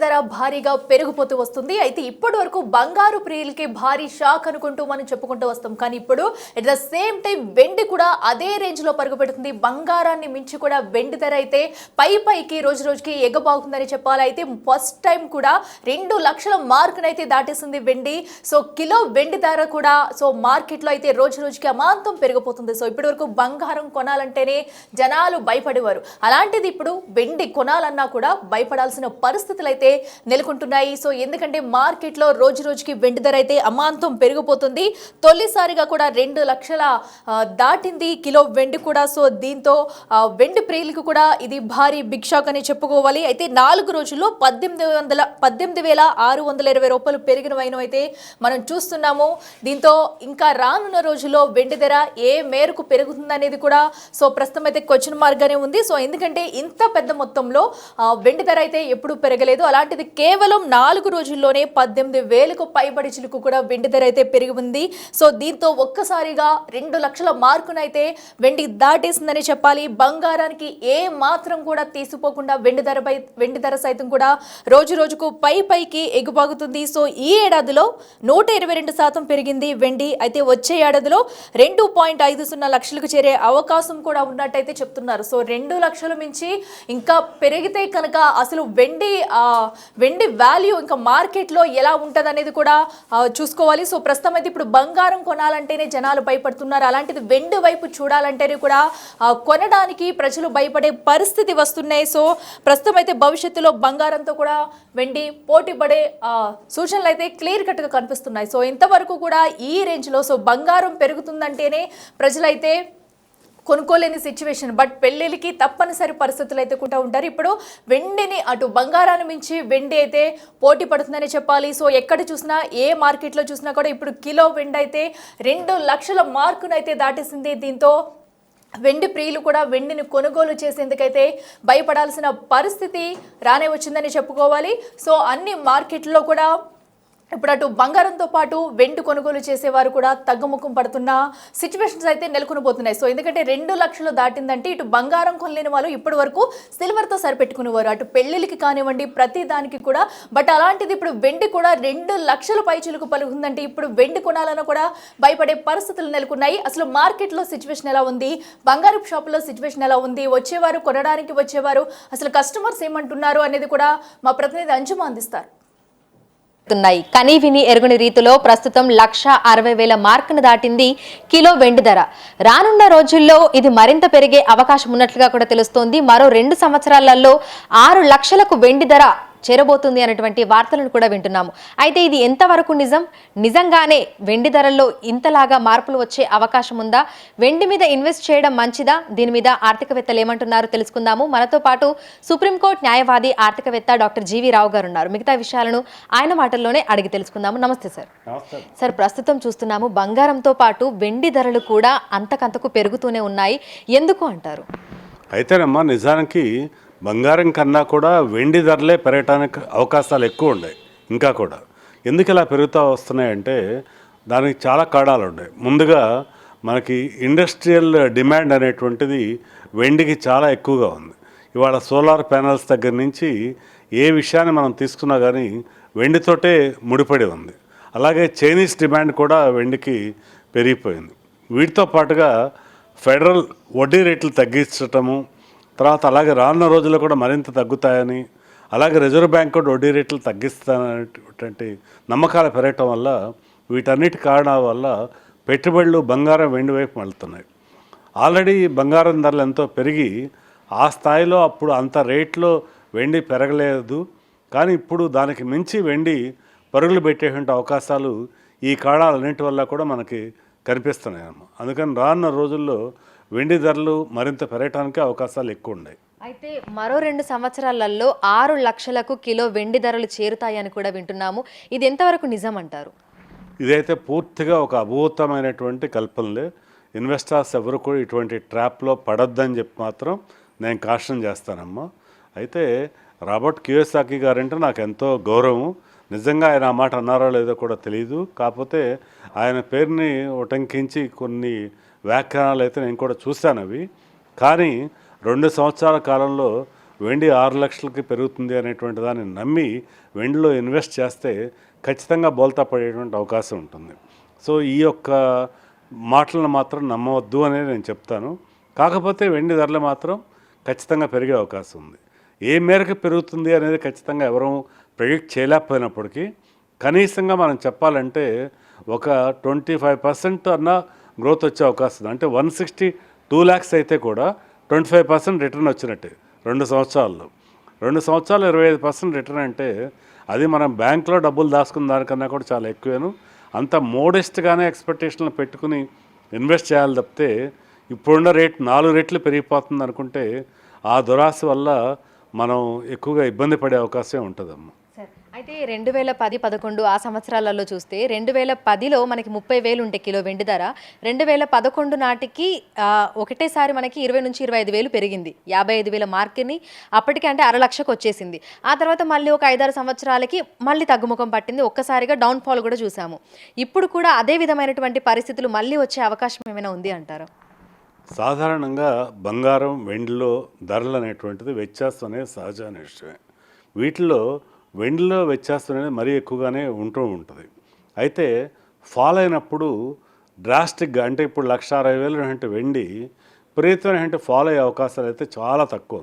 ధర భారీగా పెరిగిపోతూ వస్తుంది. అయితే ఇప్పటి వరకు బంగారు ప్రియులకి భారీ షాక్ అనుకుంటూ మనం చెప్పుకుంటూ వస్తాం. కానీ ఇప్పుడు ఎట్ ద సేమ్ టైం వెండి కూడా అదే రేంజ్ లో పరుగుపెడుతుంది. బంగారాన్ని మించి కూడా వెండి ధర అయితే పైకి రోజు రోజుకి ఎగబాగుతుందని చెప్పాలి. అయితే ఫస్ట్ టైం కూడా 2 లక్షల మార్కునైతే దాటేస్తుంది వెండి. సో కిలో వెండి ధర కూడా మార్కెట్ లో అయితే రోజు రోజుకి అమాంతం పెరిగిపోతుంది. సో ఇప్పటి వరకు బంగారం కొనాలంటేనే జనాలు భయపడేవారు. అలాంటిది ఇప్పుడు వెండి కొనాలన్నా కూడా భయపడాల్సిన పరిస్థితులు అయితే నెలకొంటున్నాయి. సో ఎందుకంటే మార్కెట్లో రోజు రోజుకి వెండి ధర అయితే అమాంతం పెరిగిపోతుంది. తొలిసారిగా కూడా 2 లక్షల దాటింది కిలో వెండి కూడా. సో దీంతో వెండి ప్రియులకు కూడా ఇది భారీ బిగ్ షాక్ అని చెప్పుకోవాలి. అయితే 4 రోజుల్లో 18,620 రూపాయలు పెరిగిన వైనం అయితే మనం చూస్తున్నాము. దీంతో ఇంకా రానున్న రోజుల్లో వెండి ధర ఏ మేరకు పెరుగుతుందనేది కూడా సో ప్రస్తుతం అయితే క్వశ్చన్ మార్క్ గానే ఉంది. సో ఎందుకంటే ఇంత పెద్ద మొత్తంలో వెండి ధర అయితే ఎప్పుడు పెరగలేదు. అలాంటిది కేవలం 4 రోజుల్లోనే 18,000కు పైబడి చిలుకు కూడా వెండి ధర అయితే పెరిగి ఉంది. సో దీంతో ఒక్కసారిగా 2 లక్షల మార్కునైతే వెండి దాటేసిందని చెప్పాలి. బంగారానికి ఏ మాత్రం కూడా తీసిపోకుండా వెండి ధర సైతం కూడా రోజు రోజుకు పైకి ఎగుబాగుతుంది. సో ఈ ఏడాదిలో 122% పెరిగింది వెండి. అయితే వచ్చే ఏడాదిలో 2.50 లక్షలకు చేరే అవకాశం కూడా ఉన్నట్టయితే చెప్తున్నారు. సో 2 లక్షల మించి ఇంకా పెరిగితే కనుక అసలు వెండి వాల్యూ ఇంకా మార్కెట్లో ఎలా ఉంటుంది అనేది కూడా చూసుకోవాలి. సో ప్రస్తుతం అయితే ఇప్పుడు బంగారం కొనాలంటేనే జనాలు భయపడుతున్నారు. అలాంటిది వెండి వైపు చూడాలంటేనే కూడా కొనడానికి ప్రజలు భయపడే పరిస్థితి వస్తున్నాయి. సో ప్రస్తుతం అయితే భవిష్యత్తులో బంగారంతో కూడా వెండి పోటీ పడే సూచనలు అయితే క్లియర్ కట్గా కనిపిస్తున్నాయి. సో ఇంతవరకు కూడా ఈ రేంజ్లో సో బంగారం పెరుగుతుందంటేనే ప్రజలైతే కొనుక్కోలేని సిచ్యువేషన్. బట్ పెళ్ళిళ్ళకి తప్పనిసరి పరిస్థితులు అయితే కూడా ఉంటారు. ఇప్పుడు వెండిని అటు బంగారాన్ని మించి వెండి అయితే పోటీ పడుతుందని చెప్పాలి. సో ఎక్కడ చూసినా ఏ మార్కెట్లో చూసినా కూడా ఇప్పుడు కిలో వెండి అయితే 2 లక్షల మార్కునైతే దాటేసింది. దీంతో వెండి ప్రియులు కూడా వెండిని కొనుగోలు చేసేందుకైతే భయపడాల్సిన పరిస్థితి రానే వచ్చిందని చెప్పుకోవాలి. సో అన్ని మార్కెట్లో కూడా ఇప్పుడు అటు బంగారంతో పాటు వెండి కొనుగోలు చేసేవారు కూడా తగ్గుముఖం పడుతున్న సిచ్యువేషన్స్ అయితే నెలకొనబోతున్నాయి. సో ఎందుకంటే 2 లక్షలు దాటిందంటే ఇటు బంగారం కొనలేని వాళ్ళు ఇప్పటి వరకు సిల్వర్తో సరిపెట్టుకునేవారు, అటు పెళ్లిళ్ళకి కానివ్వండి ప్రతి దానికి కూడా. బట్ అలాంటిది ఇప్పుడు వెండి కూడా 2 లక్షల పైచిలుకు పలుకుందంటే ఇప్పుడు వెండి కొనాలన్నా కూడా భయపడే పరిస్థితులు నెలకొన్నాయి. అసలు మార్కెట్లో సిచ్యువేషన్ ఎలా ఉంది, బంగారు షాపులో సిచ్యువేషన్ ఎలా ఉంది, వచ్చేవారు కొనడానికి వచ్చేవారు అసలు కస్టమర్స్ ఏమంటున్నారు అనేది కూడా మా ప్రతినిధి అంజుమ అందిస్తారు. కనీ విని ఎరుగని రీతిలో ప్రస్తుతం 1,60,000 మార్కును దాటింది కిలో వెండి ధర. రానున్న రోజుల్లో ఇది మరింత పెరిగే అవకాశం ఉన్నట్లుగా కూడా తెలుస్తోంది. మరో 2 సంవత్సరాలలో 6 లక్షలకు వెండి ధర చేరబోతుంది అనేటువంటి వార్తలను కూడా వింటున్నాము. అయితే ఇది ఎంతవరకు నిజంగానే వెండి ధరల్లో ఇంతలాగా మార్పులు వచ్చే అవకాశం ఉందా? వెండి మీద ఇన్వెస్ట్ చేయడం మంచిదా? దీని మీద ఆర్థికవేత్తలు ఏమంటున్నారో తెలుసుకుందాము. మనతో పాటు సుప్రీంకోర్టు న్యాయవాది ఆర్థికవేత్త డాక్టర్ జీవీ రావు గారు ఉన్నారు. మిగతా విషయాలను ఆయన మాటల్లోనే అడిగి తెలుసుకుందాము. నమస్తే సార్. సార్, ప్రస్తుతం చూస్తున్నాము బంగారంతో పాటు వెండి ధరలు కూడా అంతకంతకు పెరుగుతూనే ఉన్నాయి. ఎందుకు అంటారు? అయితేనమ్మా నిజానికి బంగారం కన్నా కూడా వెండి ధరలే పెరగటానికి అవకాశాలు ఎక్కువ ఉన్నాయి. ఇంకా కూడా ఎందుకు ఇలా పెరుగుతూ వస్తున్నాయంటే దానికి చాలా కారణాలు ఉన్నాయి. ముందుగా మనకి ఇండస్ట్రియల్ డిమాండ్ అనేటువంటిది వెండికి చాలా ఎక్కువగా ఉంది. ఇవాళ సోలార్ ప్యానల్స్ దగ్గర నుంచి ఏ విషయాన్ని మనం తీసుకున్నా కానీ వెండితోటే ముడిపడి ఉంది. అలాగే చైనీస్ డిమాండ్ కూడా వెండికి పెరిగిపోయింది. వీటితో పాటుగా ఫెడరల్ వడ్డీ రేట్లు తగ్గించటము, తర్వాత అలాగే రానున్న రోజుల్లో కూడా మరింత తగ్గుతాయని, అలాగే రిజర్వ్ బ్యాంక్ కూడా వడ్డీ రేట్లు తగ్గిస్తానటువంటి నమ్మకాలు పెరగటం వల్ల వీటన్నిటి కారణాల వల్ల పెట్టుబడులు బంగారం వెండి వైపు మళ్తున్నాయి. ఆల్రెడీ బంగారం ధరలు ఎంతో పెరిగి ఆ స్థాయిలో అప్పుడు అంత రేట్లో వెండి పెరగలేదు. కానీ ఇప్పుడు దానికి మించి వెండి పరుగులు పెట్టేటువంటి అవకాశాలు ఈ కారణాలన్నింటి వల్ల కూడా మనకి కనిపిస్తున్నాయమ్మ. అందుకని రానున్న రోజుల్లో వెండి ధరలు మరింత పెరగటానికి అవకాశాలు ఎక్కువ ఉన్నాయి. అయితే మరో 2 సంవత్సరాలలో 6 లక్షలకు కిలో వెండి ధరలు చేరుతాయని కూడా వింటున్నాము. ఇది ఎంతవరకు నిజం అంటారు? ఇదైతే పూర్తిగా ఒక అభూతమైనటువంటి కల్పనలే. ఇన్వెస్టర్స్ ఎవరు కూడా ఇటువంటి ట్రాప్లో పడొద్దని చెప్పి మాత్రం నేను కాషన్ చేస్తానమ్మా. అయితే రాబర్ట్ కియోసాకి గారంటే నాకు ఎంతో గౌరవం. నిజంగా ఆయన ఆ మాట అన్నారో లేదో కూడా తెలియదు. కాకపోతే ఆయన పేరుని ఉటంకించి కొన్ని వ్యాఖ్యానాలు అయితే నేను కూడా చూశాను. అవి కానీ 2 సంవత్సరాల కాలంలో వెండి 6 లక్షలకి పెరుగుతుంది అనేటువంటి దాన్ని నమ్మి వెండిలో ఇన్వెస్ట్ చేస్తే ఖచ్చితంగా బోల్తా పడేటువంటి అవకాశం ఉంటుంది. సో ఈ యొక్క మాటలను మాత్రం నమ్మవద్దు అనేది నేను చెప్తాను. కాకపోతే వెండి ధరలు మాత్రం ఖచ్చితంగా పెరిగే అవకాశం ఉంది. ఏ మేరకు పెరుగుతుంది అనేది ఖచ్చితంగా ఎవరూ ప్రెడిక్ట్ చేయలేకపోయినప్పటికీ కనీసంగా మనం చెప్పాలంటే ఒక 25% అన్న గ్రోత్ వచ్చే అవకాశం ఉంది. అంటే 162 lakhs అయితే కూడా 25% రిటర్న్ వచ్చినట్టే 2 సంవత్సరాల్లో. 2 సంవత్సరాలు 25% రిటర్న్ అంటే అది మనం బ్యాంక్లో డబ్బులు దాచుకున్న దానికన్నా కూడా చాలా ఎక్కువేను. అంత మోడెస్ట్గానే ఎక్స్పెక్టేషన్లు పెట్టుకుని ఇన్వెస్ట్ చేయాలి తప్పితే ఇప్పుడున్న రేట్ 4 రెట్లు పెరిగిపోతుంది అనుకుంటే ఆ దురాశ వల్ల మనం ఎక్కువగా ఇబ్బంది పడే అవకాశం ఉంటుందమ్మా. అయితే 2010-11 ఆ సంవత్సరాలలో చూస్తే 2010లో మనకి 30,000 ఉంటే కిలో వెండి ధర, 2011 నాటికి ఒకటేసారి మనకి 20 నుంచి 25,000 పెరిగింది. 55,000 మార్క్ని అప్పటికి అంటే 6,00,000కి వచ్చేసింది. ఆ తర్వాత మళ్ళీ ఒక 5-6 సంవత్సరాలకి మళ్ళీ తగ్గుముఖం పట్టింది. ఒక్కసారిగా డౌన్ఫాల్ కూడా చూసాము. ఇప్పుడు కూడా అదే విధమైనటువంటి పరిస్థితులు మళ్ళీ వచ్చే అవకాశం ఏమైనా ఉంది అంటారా? సాధారణంగా బంగారం వెండిలో ధరలు అనేటువంటిది వ్యత్యాసం అనేది సహజమైన విషయమే. వీటిలో వెండిలో వ్యత్యాసం అనేది మరీ ఎక్కువగానే ఉంటూ ఉంటుంది. అయితే ఫాల్ అయినప్పుడు డ్రాస్టిక్గా అంటే ఇప్పుడు 1,60,000 అంటే వెండి విపరీతమైన ఫాల్ అయ్యే అవకాశాలు అయితే చాలా తక్కువ.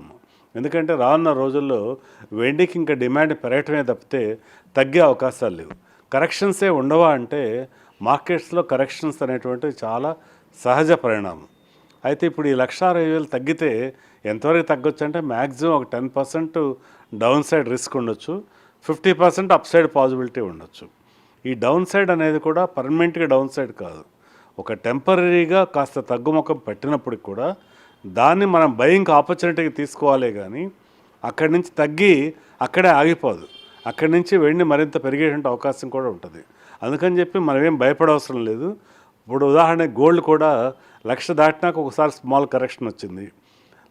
ఎందుకంటే రానున్న రోజుల్లో వెండికి ఇంకా డిమాండ్ పెరగటమే తప్పితే తగ్గే అవకాశాలు లేవు. కరెక్షన్సే ఉండవా అంటే మార్కెట్స్లో కరెక్షన్స్ అనేటువంటివి చాలా సహజ పరిణామం. అయితే ఇప్పుడు ఈ 1,60,000 తగ్గితే ఎంతవరకు తగ్గొచ్చు అంటే మ్యాక్సిమం ఒక 10% డౌన్ సైడ్ రిస్క్ ఉండొచ్చు, 50% అప్ సైడ్ పాసిబిలిటీ ఉండొచ్చు. ఈ డౌన్ సైడ్ అనేది కూడా పర్మనెంట్గా డౌన్ సైడ్ కాదు, ఒక టెంపరీగా కాస్త తగ్గుముఖం పెట్టినప్పటికి కూడా దాన్ని మనం బయింగ్ ఆపర్చునిటీకి తీసుకోవాలే కానీ అక్కడి నుంచి తగ్గి అక్కడే ఆగిపోదు. అక్కడి నుంచి వెండి మరింత పెరిగేటువంటి అవకాశం కూడా ఉంటుంది. అందుకని చెప్పి మనం ఏం భయపడవసరం లేదు. ఇప్పుడు ఉదాహరణకి గోల్డ్ కూడా 1,00,000 దాటినాక ఒకసారి స్మాల్ కరెక్షన్ వచ్చింది,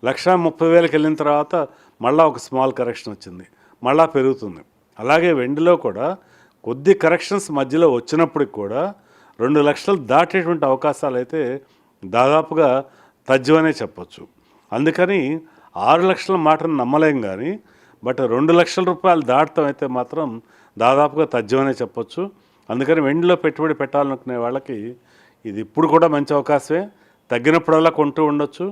1,30,000కి వెళ్ళిన తర్వాత మళ్ళీ ఒక స్మాల్ కరెక్షన్ వచ్చింది, మళ్ళీ పెరుగుతుంది. అలాగే వెండిలో కూడా కొద్ది కరెక్షన్స్ మధ్యలో వచ్చినప్పటికి కూడా 2 లక్షలు దాటేటువంటి అవకాశాలు అయితే దాదాపుగా తజ్జమనే చెప్పచ్చు. అందుకని 6 లక్షల మాటను నమ్మలేం కానీ బట్ 2 లక్షల రూపాయలు దాటం అయితే మాత్రం దాదాపుగా తజ్జమనే చెప్పచ్చు. అందుకని వెండిలో పెట్టుబడి పెట్టాలనుకునే వాళ్ళకి ఇది ఇప్పుడు కూడా మంచి అవకాశమే. తగ్గినప్పుడల్లా కొంటూ ఉండొచ్చు.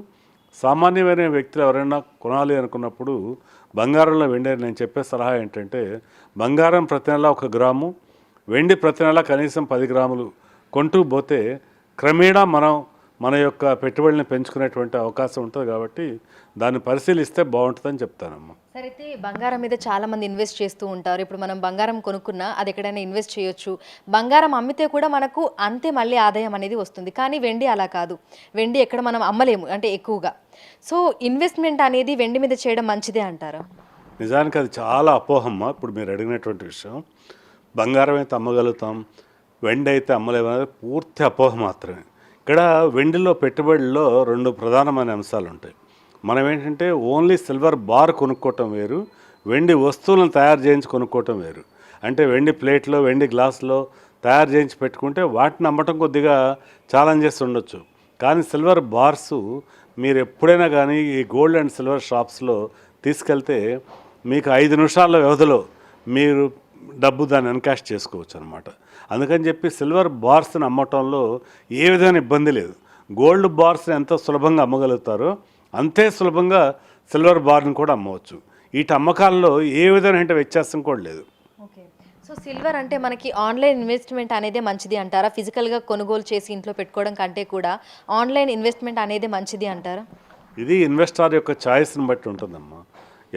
సామాన్యమైన వ్యక్తులు ఎవరైనా కొనాలి అనుకున్నప్పుడు బంగారంలో వెండి నేను చెప్పే సలహా ఏంటంటే బంగారం ప్రతి నెల 1 గ్రాము, వెండి ప్రతి నెల కనీసం 10 గ్రాములు కొంటూ పోతే క్రమేణా మన యొక్క పెట్టుబడిని పెంచుకునేటువంటి అవకాశం ఉంటుంది. కాబట్టి దాన్ని పరిశీలిస్తే బాగుంటుందని చెప్తానమ్మా. సరే, అయితే బంగారం మీద చాలా మంది ఇన్వెస్ట్ చేస్తూ ఉంటారు. ఇప్పుడు మనం బంగారం కొనుక్కున్నా అది ఎక్కడైనా ఇన్వెస్ట్ చేయొచ్చు. బంగారం అమ్మితే కూడా మనకు అంతే మళ్ళీ ఆదాయం అనేది వస్తుంది. కానీ వెండి అలా కాదు. వెండి ఎక్కడ మనం అమ్మలేము అంటే ఎక్కువగా. సో ఇన్వెస్ట్మెంట్ అనేది వెండి మీద చేయడం మంచిదే అంటారా? నిజానికి అది చాలా అపోహమ్మ. ఇప్పుడు మీరు అడిగినటువంటి విషయం, బంగారం అయితే అమ్మగలుగుతాం, వెండి అయితే అమ్మలేము అనేది పూర్తి అపోహ మాత్రమే. ఇక్కడ వెండిలో పెట్టుబడిలో 2 ప్రధానమైన అంశాలు ఉంటాయి. మనం ఏంటంటే ఓన్లీ సిల్వర్ బార్ కొనుక్కోవటం వేరు, వెండి వస్తువులను తయారు చేయించి కొనుక్కోవటం వేరు. అంటే వెండి ప్లేట్లో, వెండి గ్లాసులో తయారు చేయించి పెట్టుకుంటే వాటిని అమ్మటం కొద్దిగా ఛాలెంజెస్ ఉండొచ్చు. కానీ సిల్వర్ బార్సు మీరు ఎప్పుడైనా కానీ ఈ గోల్డ్ అండ్ సిల్వర్ షాప్స్లో తీసుకెళ్తే మీకు 5 నిమిషాల వ్యవధిలో మీరు డబ్బు దాన్ని ఎన్కాష్ చేసుకోవచ్చు అనమాట. అందుకని చెప్పి సిల్వర్ బార్స్ని అమ్మటంలో ఏ విధమైన ఇబ్బంది లేదు. గోల్డ్ బార్స్ని ఎంత సులభంగా అమ్మగలుగుతారో అంతే సులభంగా సిల్వర్ బార్ని కూడా అమ్మవచ్చు. వీటి అమ్మకాల్లో ఏ విధమైన వ్యత్యాసం కూడా లేదు. ఓకే, సో సిల్వర్ అంటే మనకి ఆన్లైన్ ఇన్వెస్ట్మెంట్ అనేది మంచిది అంటారా? ఫిజికల్గా కొనుగోలు చేసి ఇంట్లో పెట్టుకోవడం కంటే కూడా ఆన్లైన్ ఇన్వెస్ట్మెంట్ అనేది మంచిది అంటారా? ఇది ఇన్వెస్టర్ యొక్క ఛాయిస్ని బట్టి ఉంటుందమ్మా.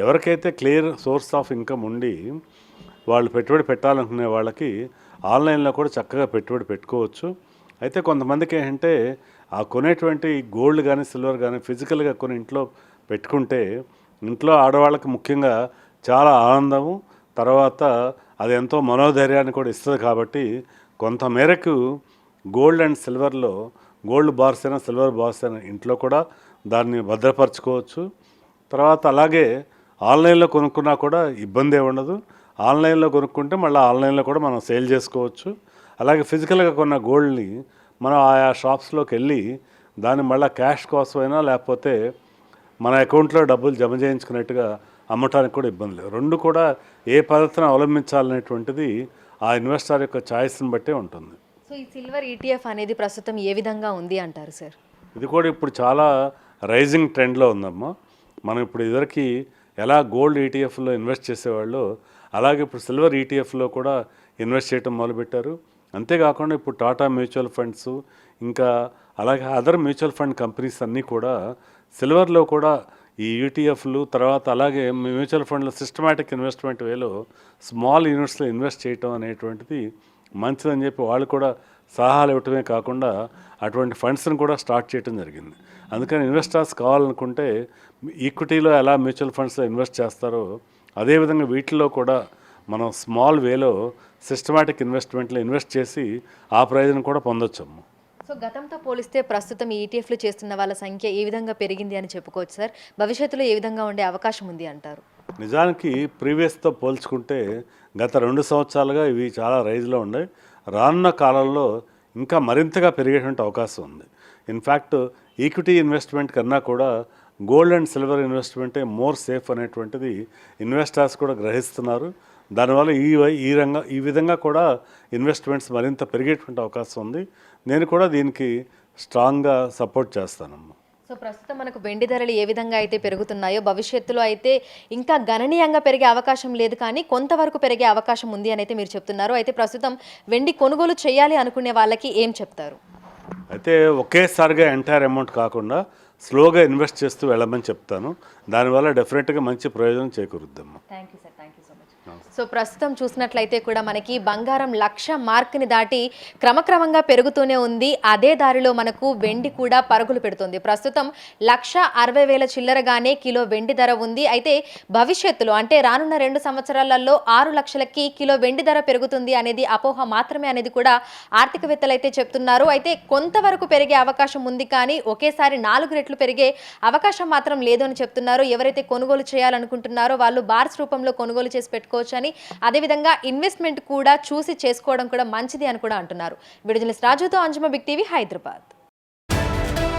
ఎవరికైతే క్లియర్ సోర్స్ ఆఫ్ ఇన్కమ్ ఉండి వాళ్ళు పెట్టుబడి పెట్టాలనుకునే వాళ్ళకి ఆన్లైన్లో కూడా చక్కగా పెట్టుబడి పెట్టుకోవచ్చు. అయితే కొంతమందికి ఏంటంటే ఆ కొనేటువంటి గోల్డ్ కానీ సిల్వర్ కానీ ఫిజికల్గా కొని ఇంట్లో పెట్టుకుంటే ఇంట్లో ఆడవాళ్ళకి ముఖ్యంగా చాలా ఆనందము, తర్వాత అది ఎంతో మనోధైర్యాన్ని కూడా ఇస్తుంది. కాబట్టి కొంత మేరకు గోల్డ్ అండ్ సిల్వర్లో గోల్డ్ బార్స్ అయినా సిల్వర్ బార్స్ అయినా ఇంట్లో కూడా దాన్ని భద్రపరచుకోవచ్చు. తర్వాత అలాగే ఆన్లైన్లో కొనుక్కున్నా కూడా ఇబ్బంది ఉండదు. ఆన్లైన్లో కొనుక్కుంటే మళ్ళీ ఆన్లైన్లో కూడా మనం సేల్ చేసుకోవచ్చు. అలాగే ఫిజికల్గా కొన్న గోల్డ్ని మనం ఆయా షాప్స్లోకి వెళ్ళి దాన్ని మళ్ళీ క్యాష్ కోసమైనా లేకపోతే మన అకౌంట్లో డబ్బులు జమ చేయించుకున్నట్టుగా అమ్మటానికి కూడా ఇబ్బంది లేదు. రెండు కూడా ఏ పద్ధతిని అవలంబించాలనేటువంటిది ఆ ఇన్వెస్టర్ యొక్క ఛాయిస్ని బట్టే ఉంటుంది. సో ఈ సిల్వర్ ఈటీఎఫ్ అనేది ప్రస్తుతం ఏ విధంగా ఉంది అంటారు సార్? ఇది కూడా ఇప్పుడు చాలా రైజింగ్ ట్రెండ్లో ఉందమ్మా. మనం ఇప్పుడు ఇదివరకు ఎలా గోల్డ్ ఈటీఎఫ్లో ఇన్వెస్ట్ చేసేవాళ్ళు అలాగే ఇప్పుడు సిల్వర్ ఈటీఎఫ్లో కూడా ఇన్వెస్ట్ చేయడం మొదలుపెట్టారు. అంతేకాకుండా ఇప్పుడు టాటా మ్యూచువల్ ఫండ్స్ ఇంకా అలాగే అదర్ మ్యూచువల్ ఫండ్ కంపెనీస్ అన్నీ కూడా సిల్వర్లో కూడా ఈ ఈటీఎఫ్లు తర్వాత అలాగే మ్యూచువల్ ఫండ్లో సిస్టమాటిక్ ఇన్వెస్ట్మెంట్ వేలో స్మాల్ యూనిట్స్లో ఇన్వెస్ట్ చేయటం అనేటువంటిది మంచిదని చెప్పి వాళ్ళు కూడా సలహాలు ఇవ్వటమే కాకుండా అటువంటి ఫండ్స్ని కూడా స్టార్ట్ చేయడం జరిగింది. అందుకని ఇన్వెస్టర్స్ కావాలనుకుంటే ఈక్విటీలో ఎలా మ్యూచువల్ ఫండ్స్లో ఇన్వెస్ట్ చేస్తారో అదేవిధంగా వీటిల్లో కూడా మనం స్మాల్ వేలో సిస్టమాటిక్ ఇన్వెస్ట్మెంట్లో ఇన్వెస్ట్ చేసి ఆ ప్రయోజనం కూడా పొందొచ్చమ్మ. సో గతంతో పోలిస్తే ప్రస్తుతం ఈటీఎఫ్లు చేస్తున్న వాళ్ళ సంఖ్య ఏ విధంగా పెరిగింది అని చెప్పుకోవచ్చు సార్? భవిష్యత్తులో ఏ విధంగా ఉండే అవకాశం ఉంది అంటారు? నిజానికి ప్రీవియస్తో పోల్చుకుంటే గత 2 సంవత్సరాలుగా ఇవి చాలా రైజ్లో ఉన్నాయి. రానున్న కాలంలో ఇంకా మరింతగా పెరిగేటువంటి అవకాశం ఉంది. ఇన్ఫ్యాక్ట్ ఈక్విటీ ఇన్వెస్ట్మెంట్ కన్నా కూడా గోల్డ్ అండ్ సిల్వర్ ఇన్వెస్ట్మెంటే మోర్ సేఫ్ అనేటువంటిది ఇన్వెస్టర్స్ కూడా గ్రహిస్తున్నారు. దానివల్ల ఈ విధంగా కూడా ఇన్వెస్ట్మెంట్స్ మరింత పెరిగేటువంటి అవకాశం ఉంది. నేను కూడా దీనికి స్ట్రాంగ్గా సపోర్ట్ చేస్తానమ్మా. సో ప్రస్తుతం మనకు వెండి ధరలు ఏ విధంగా అయితే పెరుగుతున్నాయో భవిష్యత్తులో అయితే ఇంకా గణనీయంగా పెరిగే అవకాశం లేదు, కానీ కొంతవరకు పెరిగే అవకాశం ఉంది అని అయితే మీరు చెప్తున్నారు. అయితే ప్రస్తుతం వెండి కొనుగోలు చేయాలి అనుకునే వాళ్ళకి ఏం చెప్తారు? అయితే ఒకేసారిగా ఎంటైర్ అమౌంట్ కాకుండా స్లోగా ఇన్వెస్ట్ చేస్తూ వెళ్ళమని చెప్తాను. దానివల్ల డెఫినెట్గా మంచి ప్రయోజనం చేకూరుద్దమ్మా. Thank you sir, thank you so much. So ప్రస్తుతం చూసినట్లయితే కూడా మనకి బంగారం 1,00,000 మార్క్ని దాటి క్రమక్రమంగా పెరుగుతూనే ఉంది. అదే దారిలో మనకు వెండి కూడా పరుగులు పెడుతుంది. ప్రస్తుతం 1,60,000 చిల్లరగానే కిలో వెండి ధర ఉంది. అయితే భవిష్యత్తులో అంటే రానున్న 2 సంవత్సరాలలో 6 లక్షలకి కిలో వెండి ధర పెరుగుతుంది అనేది అపోహ మాత్రమే అనేది కూడా ఆర్థికవేత్తలు అయితే చెప్తున్నారు. అయితే కొంతవరకు పెరిగే అవకాశం ఉంది, కానీ ఒకేసారి 4 రెట్లు పెరిగే అవకాశం మాత్రం లేదు అని చెప్తున్నారు. ఎవరైతే కొనుగోలు చేయాలనుకుంటున్నారో వాళ్ళు బార్స్ రూపంలో కొనుగోలు చేసి పెట్టుకోవచ్చు అని, అదేవిధంగా ఇన్వెస్ట్మెంట్ కూడా చూసి చేసుకోవడం కూడా మంచిది అని కూడా అంటున్నారు. వీడియో జర్నలిస్ట్ రాజుతో అంజుమ, బిగ్ టీవీ, హైదరాబాద్.